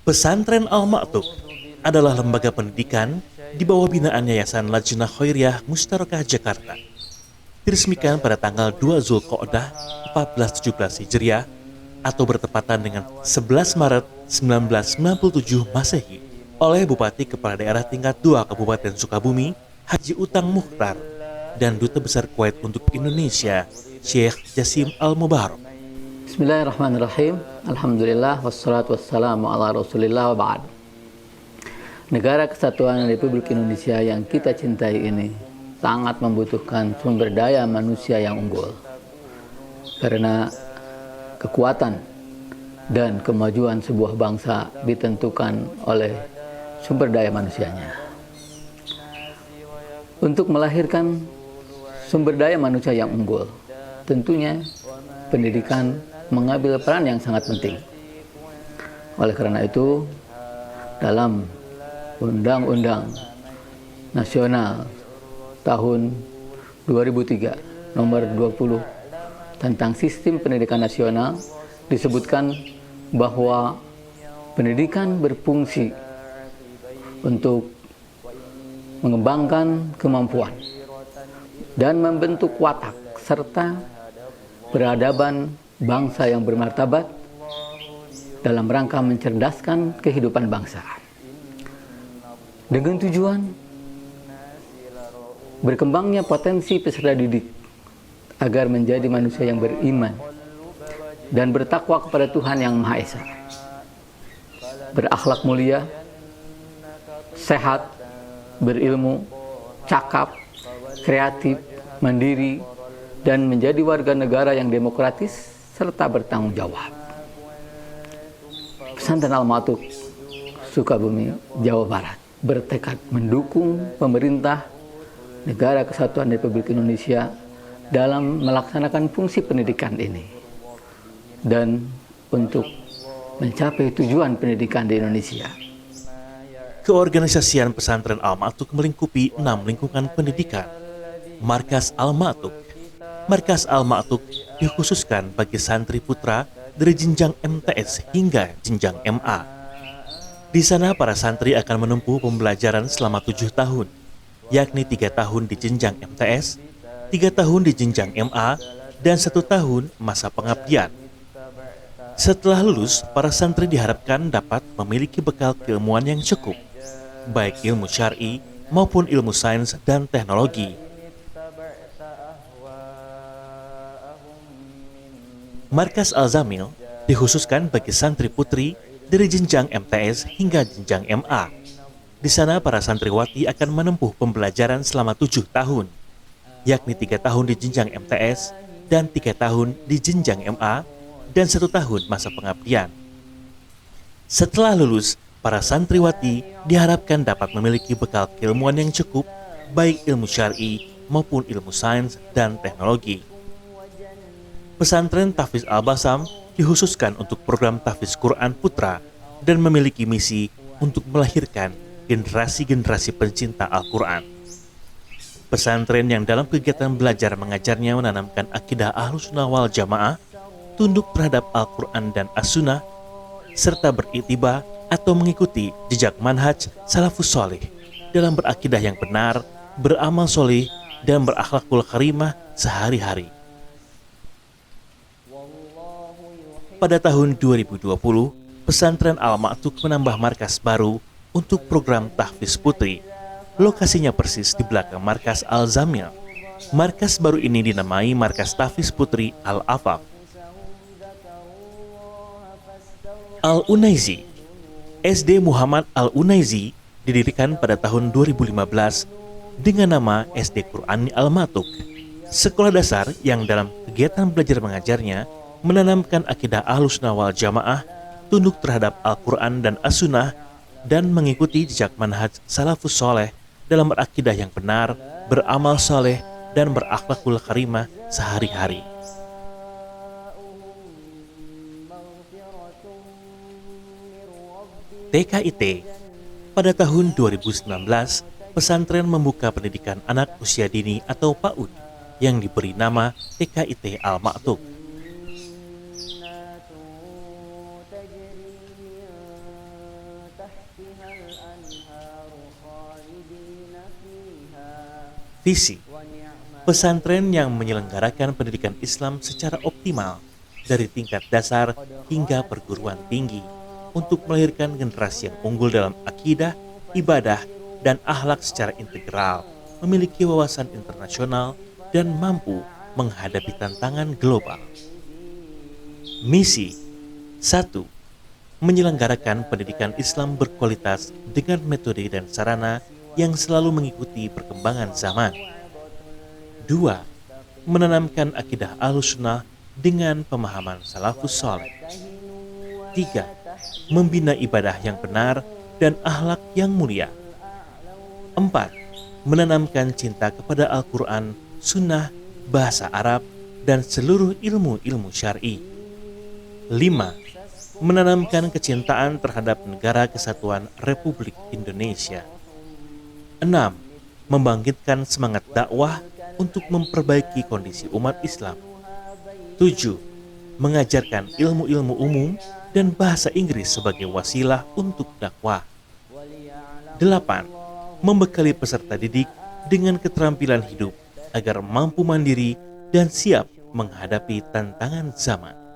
Pesantren Al-Ma'tuk adalah lembaga pendidikan di bawah binaan Yayasan Lajnah Khairiyah Mustarokah Jakarta. Diresmikan pada tanggal 2 Zulqa'dah 1417 Hijriah atau bertepatan dengan 11 Maret 1997 Masehi oleh Bupati Kepala Daerah tingkat 2 Kabupaten Sukabumi, Haji Utang Mukhtar, dan Duta Besar Kuwait untuk Indonesia, Syekh Jasim Al-Mubarak. Bismillahirrahmanirrahim. Alhamdulillah wassalatu wassalamu ala Rasulillah wa ba'd. Negara Kesatuan Republik Indonesia yang kita cintai ini sangat membutuhkan sumber daya manusia yang unggul. Karena kekuatan dan kemajuan sebuah bangsa ditentukan oleh sumber daya manusianya. Untuk melahirkan sumber daya manusia yang unggul, tentunya pendidikan mengambil peran yang sangat penting. Oleh karena itu, dalam Undang-Undang Nasional tahun 2003 nomor 20 tentang Sistem Pendidikan Nasional disebutkan bahwa pendidikan berfungsi untuk mengembangkan kemampuan dan membentuk watak serta peradaban bangsa yang bermartabat dalam rangka mencerdaskan kehidupan bangsa. Dengan tujuan berkembangnya potensi peserta didik agar menjadi manusia yang beriman dan bertakwa kepada Tuhan Yang Maha Esa, berakhlak mulia, sehat, berilmu, cakap, kreatif, mandiri, dan menjadi warga negara yang demokratis serta bertanggung jawab. Pesantren Al-Ma'tuk Sukabumi, Jawa Barat bertekad mendukung pemerintah Negara Kesatuan Republik Indonesia dalam melaksanakan fungsi pendidikan ini dan untuk mencapai tujuan pendidikan di Indonesia. Keorganisasian Pesantren Al-Ma'tuk melingkupi 6 lingkungan pendidikan. Markas Al-Ma'tuk. Markas Al-Ma'tuk dikhususkan bagi santri putra dari jenjang MTS hingga jenjang MA. Di sana para santri akan menempuh pembelajaran selama 7 tahun, yakni 3 tahun di jenjang MTS, 3 tahun di jenjang MA, dan 1 tahun masa pengabdian. Setelah lulus, para santri diharapkan dapat memiliki bekal keilmuan yang cukup, baik ilmu syar'i maupun ilmu sains dan teknologi. Markas Al-Zamil dikhususkan bagi santri putri dari jenjang MTS hingga jenjang MA. Di sana para santriwati akan menempuh pembelajaran selama 7 tahun, yakni 3 tahun di jenjang MTS dan 3 tahun di jenjang MA dan 1 tahun masa pengabdian. Setelah lulus, para santriwati diharapkan dapat memiliki bekal keilmuan yang cukup, baik ilmu syar'i maupun ilmu sains dan teknologi. Pesantren Tahfiz Al-Basam dikhususkan untuk program tahfiz Quran Putra dan memiliki misi untuk melahirkan generasi-generasi pencinta Al-Quran. Pesantren yang dalam kegiatan belajar mengajarnya menanamkan akidah Ahlussunnah wal Jamaah, tunduk terhadap Al-Quran dan As-Sunnah, serta beriktiba atau mengikuti jejak manhaj salafus soleh dalam berakidah yang benar, beramal soleh, dan berakhlakul karimah sehari-hari. Pada tahun 2020, Pesantren Al-Ma'tuk menambah markas baru untuk program tahfiz putri. Lokasinya persis di belakang markas Al-Zamil. Markas baru ini dinamai Markas Tahfiz Putri Al-Afaf. Al-Unaizi. SD Muhammad Al-Unaizi didirikan pada tahun 2015 dengan nama SD Qur'ani Al-Ma'tuk. Sekolah dasar yang dalam kegiatan belajar mengajarnya menanamkan akidah Ahlussunnah wal Jamaah, tunduk terhadap Al-Quran dan As-Sunnah, dan mengikuti jejak manhaj salafus soleh dalam berakidah yang benar, beramal soleh, dan berakhlakul karimah sehari-hari. TKIT. Pada tahun 2019, pesantren membuka pendidikan anak usia dini atau PAUD yang diberi nama TKIT Al-Ma'tuk. Visi pesantren yang menyelenggarakan pendidikan Islam secara optimal dari tingkat dasar hingga perguruan tinggi untuk melahirkan generasi yang unggul dalam akidah, ibadah, dan akhlak secara integral, memiliki wawasan internasional, dan mampu menghadapi tantangan global. Misi 1. Menyelenggarakan pendidikan Islam berkualitas dengan metode dan sarana yang selalu mengikuti perkembangan zaman. 2. Menanamkan akidah Ahlussunnah dengan pemahaman salafus saleh. 3. Membina ibadah yang benar dan akhlak yang mulia. 4. Menanamkan cinta kepada Al-Quran, Sunnah, bahasa Arab, dan seluruh ilmu-ilmu syar'i. 5. Menanamkan kecintaan terhadap Negara Kesatuan Republik Indonesia. 6. Membangkitkan semangat dakwah untuk memperbaiki kondisi umat Islam. 7. Mengajarkan ilmu-ilmu umum dan bahasa Inggris sebagai wasilah untuk dakwah. 8. Membekali peserta didik dengan keterampilan hidup agar mampu mandiri dan siap menghadapi tantangan zaman.